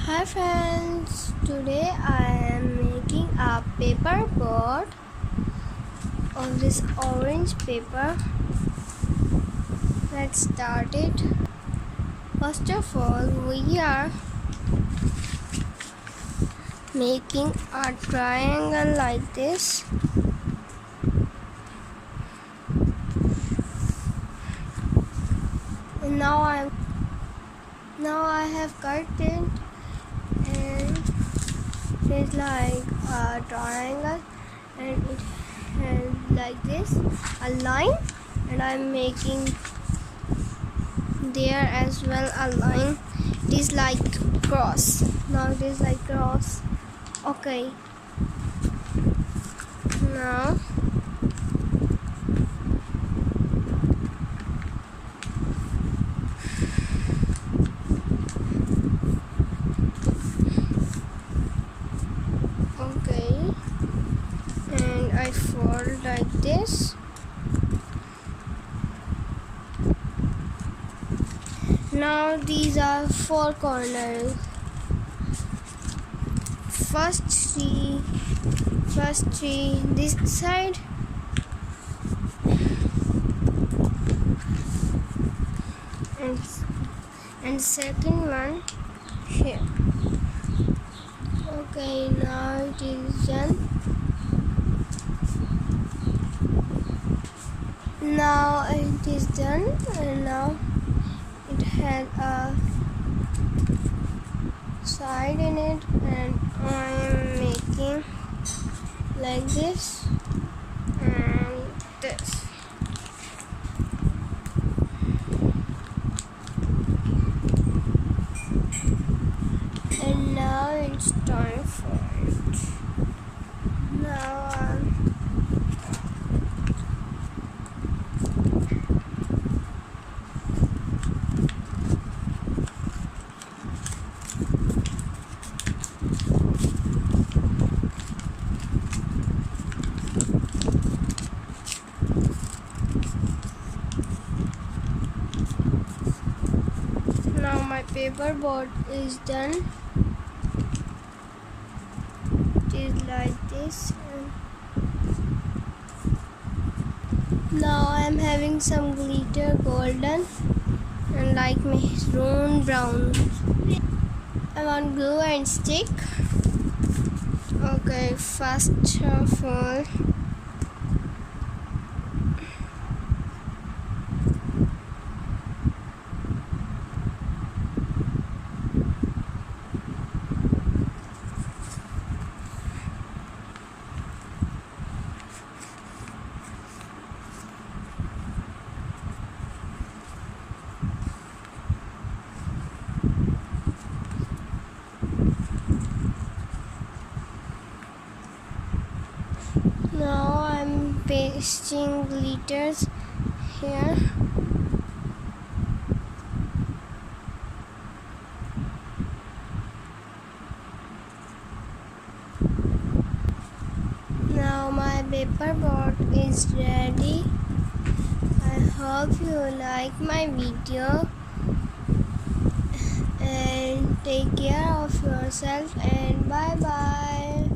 Hi friends, today I am making a paper board of this orange paper. Let's start it. First of all, we are making a triangle like this. And now I have cut it, and it's like a triangle, and it has like this a line, and I'm making there as well a line. It is like cross. Now it is like cross. Okay, now and I fold like this. Now these are four corners. First three this side, and second one here. Okay, now it is done. Now it is done, and now it has a side in it, and I am making like this and this. And now it's time for it. Now my paper board is done. It is like this. Now I am having some glitter golden and like maroon brown. I want glue and stick. Okay, first of all, now I'm pasting glitters here. Now my paper board is ready. I hope you like my video, and take care of yourself, and bye bye.